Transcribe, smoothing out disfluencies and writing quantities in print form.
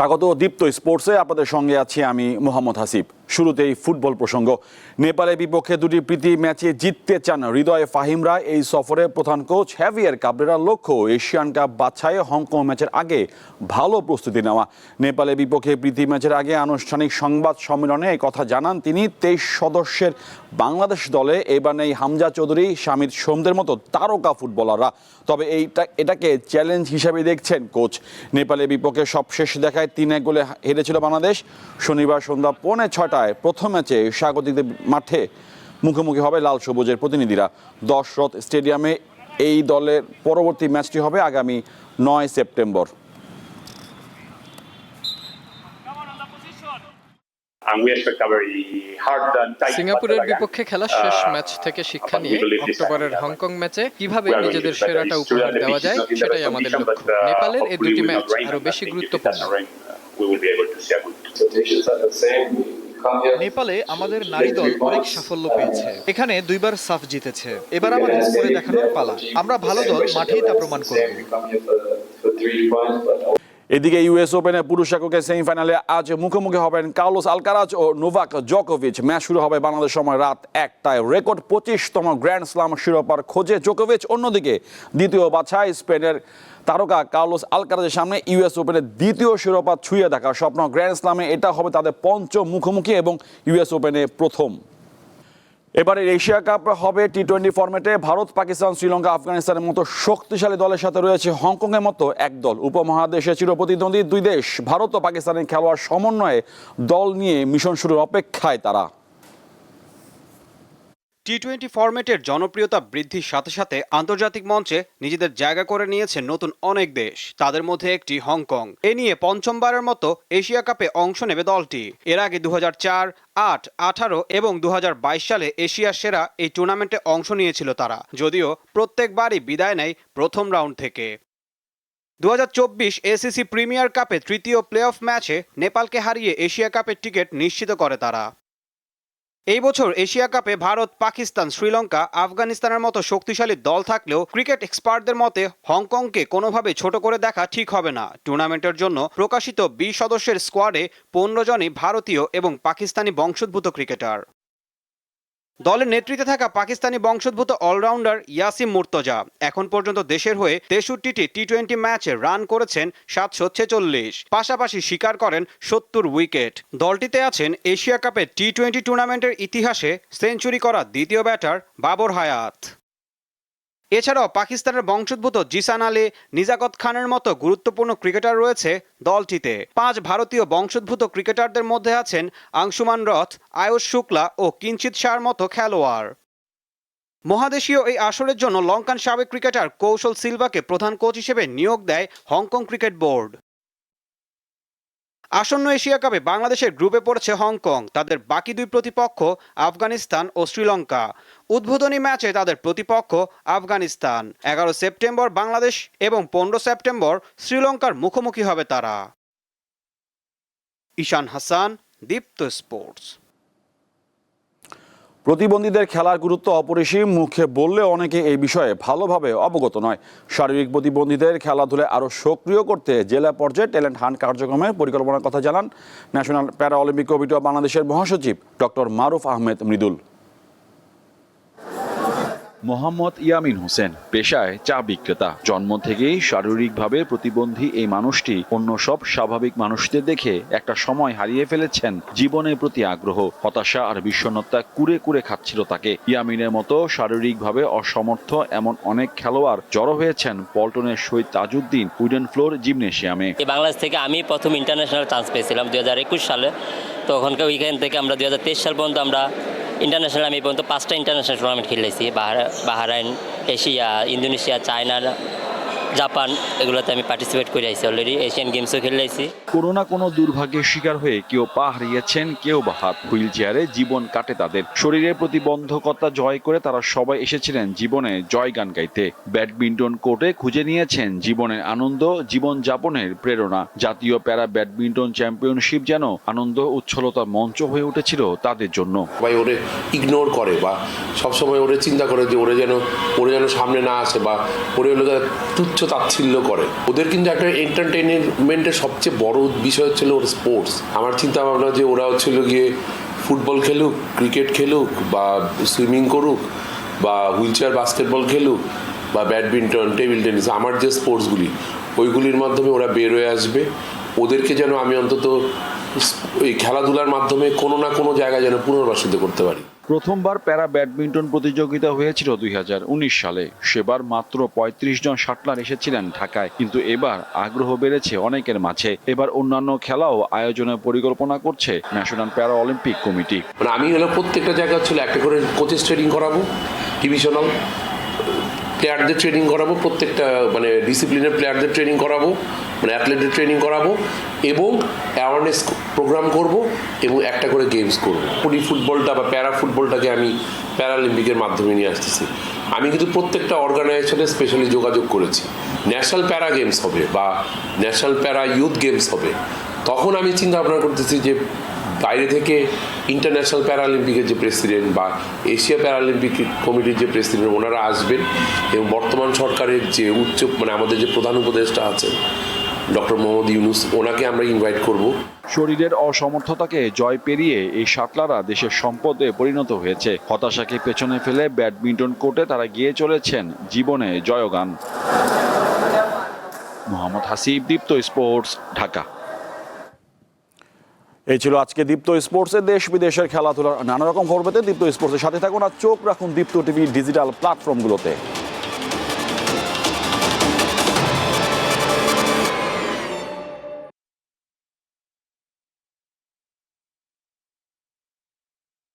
স্বাগত দীপ্ত স্পোর্টসে, আপনাদের সঙ্গে আছি আমি মোহাম্মদ হাসিব। শুরুতেই ফুটবল প্রসঙ্গ। নেপালের বিপক্ষে দুটি প্রীতি ম্যাচে জিততে চান হৃদয় ফাহিমরা। এই সফরে প্রধান কোচ হ্যাভিয়ার কাবরেরার লক্ষ্য এশিয়ান কাপ বাছাইয়ে হংকং ম্যাচের আগে ভালো প্রস্তুতি নেওয়া। নেপালের বিপক্ষে প্রীতি ম্যাচের আগে আনুষ্ঠানিক সংবাদ সম্মেলনে এই কথা জানান তিনি। 23 সদস্যের বাংলাদেশ দলে এবার নেই হামজা চৌধুরী, শামির সোমদের মতো তারকা ফুটবলাররা। তবে এটাকে চ্যালেঞ্জ হিসেবে দেখছেন কোচ। নেপালের বিপক্ষে সবশেষ দেখায় 3-1 গোলে হেরেছিল বাংলাদেশ। শনিবার সন্ধ্যা 5:45 প্রথম ম্যাচে স্বাগতিকদের মাঠে মুখোমুখি হবে লাল সবুজের প্রতিনিধিরা 10 রথ স্টেডিয়ামে। এই দলের পরবর্তী ম্যাচটি হবে আগামী 9 সেপ্টেম্বর। সিঙ্গাপুরের বিপক্ষে খেলা শেষ ম্যাচ থেকে শিক্ষা নিয়ে অক্টোবরের হংকং ম্যাচে কিভাবে নিজেদের সেরাটা উপহার দেওয়া যায় সেটাই আমাদের লক্ষ্য। নেপালের এই দুটি ম্যাচ আরো বেশি গুরুত্বপূর্ণ। নেপালে আমাদের নারী দল অনেক সাফল্য পেয়েছে, এখানে 2বার সাফ জিতেছে। এবার আমাদের করে দেখানোর পালা। আমরা ভালো দল, মাঠেই তা প্রমাণ করব। এদিকে ইউএস ওপেনে পুরুষ এককের সেমিফাইনালে আজ মুখোমুখি হবেন কার্লোস আলকারাজ ও নোভাক জোকোভিচ। ম্যাচ শুরু হবে বাংলাদেশ সময় রাত 1টায়। রেকর্ড 25তম গ্র্যান্ড স্লাম শিরোপার খোঁজে জোকোভিচ। অন্যদিকে দ্বিতীয় বাছাই স্পেনের তারকা কার্লোস আলকারাজের সামনে ইউএস ওপেনের দ্বিতীয় শিরোপা ছুঁয়ে দেখা স্বপ্ন। গ্র্যান্ড স্লামে এটা হবে তাদের পঞ্চম মুখোমুখি এবং ইউএস ওপেনে প্রথম। এবারের এশিয়া কাপ হবে টি-20 ফরম্যাটে। ভারত, পাকিস্তান, শ্রীলঙ্কা, আফগানিস্তানের মতো শক্তিশালী দলের সাথে রয়েছে হংকংয়ের মতো এক দল। উপমহাদেশে চিরপ্রতিদ্বন্দ্বী দুই দেশ ভারত ও পাকিস্তানের খেলোয়াড় সমন্বয়ে দল নিয়ে মিশন শুরুর অপেক্ষায় তারা। টি-20 ফরম্যাটের জনপ্রিয়তা বৃদ্ধির সাথে সাথে আন্তর্জাতিক মঞ্চে নিজেদের জায়গা করে নিয়েছে নতুন অনেক দেশ, তাদের মধ্যে একটি হংকং। এ নিয়ে পঞ্চমবারের মতো এশিয়া কাপে অংশ নেবে দলটি। এর আগে 2004, 8, 18 এবং 2022 সালে এশিয়ার সেরা এই টুর্নামেন্টে অংশ নিয়েছিল তারা, যদিও প্রত্যেকবারই বিদায় নেয় প্রথম রাউন্ড থেকে। 2024 এসিসি প্রিমিয়ার কাপে তৃতীয় প্লে অফ ম্যাচে নেপালকে হারিয়ে এশিয়া কাপের টিকিট নিশ্চিত করে তারা। এই বছর এশিয়া কাপে ভারত, পাকিস্তান, শ্রীলঙ্কা, আফগানিস্তানের মতো শক্তিশালী দল থাকলেও ক্রিকেট এক্সপার্টদের মতে হংকংকে কোনোভাবে ছোট করে দেখা ঠিক হবে না। টুর্নামেন্টের জন্য প্রকাশিত 20 সদস্যের স্কোয়াডে 15 জনই ভারতীয় এবং পাকিস্তানি বংশোদ্ভূত ক্রিকেটার। দলের নেতৃত্বে থাকা পাকিস্তানি বংশোদ্ভূত অলরাউন্ডার ইয়াসিম মুর্তজা এখন পর্যন্ত দেশের হয়ে 63টি টি-20 ম্যাচে রান করেছেন 746, পাশাপাশি শিকার করেন 70 উইকেট। দলটিতে আছেন এশিয়া কাপের টি-20 টুর্নামেন্টের ইতিহাসে সেঞ্চুরি করা দ্বিতীয় ব্যাটার বাবর হায়াত। এছাড়াও পাকিস্তানের বংশোদ্ভূত জিসান আলী, নিজাকত খানের মতো গুরুত্বপূর্ণ ক্রিকেটার রয়েছে দলটিতে। 5 ভারতীয় বংশোদ্ভূত ক্রিকেটারদের মধ্যে আছেন আংশুমান রথ, আয়ুষ শুক্লা ও কিঞ্চিত শাহর মতো খেলোয়াড়। মহাদেশীয় এই আসরের জন্য লঙ্কান সাবেক ক্রিকেটার কৌশল সিলভাকে প্রধান কোচ হিসেবে নিয়োগ দেয় হংকং ক্রিকেট বোর্ড। আসন্ন এশিয়া কাপে বাংলাদেশের গ্রুপে পড়েছে হংকং। তাদের বাকি দুই প্রতিপক্ষ আফগানিস্তান ও শ্রীলঙ্কা। উদ্বোধনী ম্যাচে তাদের প্রতিপক্ষ আফগানিস্তান। 11 সেপ্টেম্বর বাংলাদেশ এবং 15 সেপ্টেম্বর শ্রীলঙ্কার মুখোমুখি হবে তারা। ঈশান হাসান, দীপ্ত স্পোর্টস। প্রতিবন্ধীদের খেলার গুরুত্ব অপরিসীম। মুখে বললে অনেকে এই বিষয়ে ভালোভাবে অবগত নয়। শারীরিক প্রতিবন্ধীদের খেলাধুলায় আরও সক্রিয় করতে জেলা পর্যায়ে ট্যালেন্ট হান্ট কার্যক্রমের পরিকল্পনার কথা জানান ন্যাশনাল প্যারা অলিম্পিক কমিটি অব বাংলাদেশের মহাসচিব ডক্টর মারুফ আহমেদ মৃদুল। মোহাম্মদ ইয়ামিন হোসেন পেশায় চা বিক্রেতা। জন্ম থেকেই শারীরিকভাবে প্রতিবন্ধী এই মানুষটি অন্য সব স্বাভাবিক মানুষদের দেখে একটা সময় হারিয়ে ফেলেছেন জীবনের প্রতি আগ্রহ। হতাশা আর বিষণ্ণতা কুরে কুরে খাচ্ছিল তাকে। ইয়ামিনের মতো শারীরিকভাবে অসমর্থ এমন অনেক খেলোয়াড় জড়ো হয়েছেন পল্টনের শহীদ তাজউদ্দিন উডেন ফ্লোর জিমনেশিয়ামে। বাংলাদেশ থেকে আমি প্রথম ইন্টারন্যাশনাল চান্স পেয়েছিলাম 2021 সালে। তো ওখানকার উইকেন্ড থেকে আমরা 2023 সাল পর্যন্ত আমরা ইন্টারন্যাশনাল আমি পর্যন্ত 5টা ইন্টারন্যাশনাল টুর্নামেন্ট খেলেছি। Bahrain, Asia, Indonesia, China, Japan, এগুলোতে আমি পার্টিসিপেট করে আইছি। অলরেডি এশিয়ান গেমসও খেলে আইছি। কোনো না কোনো দুর্ভাগ্যের শিকার হয়ে কেউ পা হারিয়েছেন, কেউ বা হাত। হুইল চেয়ারে জীবন কাটে তাদের। শরীরের প্রতিবন্ধকতা জয় করে তারা সবাই এসেছিলেন জীবনে জয়গান গাইতে। ব্যাডমিন্টন কোর্টে খুঁজে নিয়েছেন জীবনের আনন্দ, জীবনযাপনের প্রেরণা। জাতীয় প্যারা ব্যাডমিন্টন চ্যাম্পিয়নশিপ যেন আনন্দ উচ্ছলতার মঞ্চ হয়ে উঠেছিল তাদের জন্য। সবাই ওরে ইগনোর করে বা সবসময় ওরে চিন্তা করে যে ওরে যেন সামনে না আসে বা ওরে হলো তুচ্ছ তাচ্ছিল্য করে। ওদের কিন্তু একটা এন্টারটেইনমেন্টের সবচেয়ে বড় বিষয় হচ্ছিল ওর স্পোর্টস। আমার চিন্তা ভাবনা যে ওরা হচ্ছিল গিয়ে ফুটবল খেলুক, ক্রিকেট খেলুক, বা সুইমিং করুক, বা হুইল চেয়ার বাস্কেটবল খেলুক, বা ব্যাডমিন্টন, টেবিল টেনিস, আমার যে স্পোর্টসগুলি ওইগুলির মাধ্যমে ওরা বের হয়ে আসবে। ওদেরকে যেন আমি অন্তত এই খেলাধুলার মাধ্যমে কোনো না কোনো জায়গায় যেন পুনর্বাসিত করতে পারি। প্রথমবার প্যারা ব্যাডমিন্টন প্রতিযোগিতা হয়েছিল 2019 সালে। সেবার মাত্র 35 জন শাটলার এসেছিলেন ঢাকায়, কিন্তু এবার আগ্রহ বেড়েছে অনেকের মাঝে। এবার অন্যান্য খেলাও আয়োজনের পরিকল্পনা করছে ন্যাশনাল প্যারা অলিম্পিক কমিটি। মানে আমি হলো প্রত্যেকটা জায়গা ছিল একটা করে কোচেস ট্রেনিং করাবো, ডিভিশনাল প্লেয়ারদের ট্রেনিং করাবো, প্রত্যেকটা মানে ডিসিপ্লিনের প্লেয়ারদের ট্রেনিং করাবো, মানে অ্যাথলেটের ট্রেনিং করাবো, এবং অ্যাওয়ারনেস প্রোগ্রাম করব, এবং একটা করে গেমস করবো। ফুটবলটা বা প্যারা ফুটবলটাকে আমি প্যারালিম্পিকের মাধ্যমে নিয়ে আসতেছি। আমি কিন্তু প্রত্যেকটা অর্গানাইজেশনে স্পেশালি যোগাযোগ করেছি। ন্যাশনাল প্যারা গেমস হবে বা ন্যাশনাল প্যারা ইউথ গেমস হবে, তখন আমি চিন্তা ভাবনা করতেছি যে বাইরে থেকে ইন্টারন্যাশনাল প্যারালিম্পিকের যে প্রেসিডেন্ট বা এশিয়া প্যারালিম্পিক কমিটির যে প্রেসিডেন্ট ওনারা আসবেন, এবং বর্তমান সরকারের যে মানে আমাদের যে প্রধান উপদেষ্টা আছেন ডক্টর মোহাম্মদ ইউনুস, ওনাকে আমরা ইনভাইট করব। শরীরের অসমর্থতাকে জয় পেরিয়ে এই শাটলাররা দেশের সম্পদে পরিণত হয়েছে। হতাশাকে পেছনে ফেলে ব্যাডমিন্টন কোর্টে তারা গিয়ে চলেছেন জীবনে জয়গান। মোহাম্মদ হাসিব, দীপ্ত স্পোর্টস, ঢাকা। এই ছিল আজকে দীপ্ত স্পোর্টসের দেশ বিদেশের খেলাধুলার নানা রকম খবর পেতে দীপ্ত স্পোর্টসের সাথে থাকুন আর চোখ রাখুন দীপ্ত টিভি ডিজিটাল প্ল্যাটফর্মগুলোতে।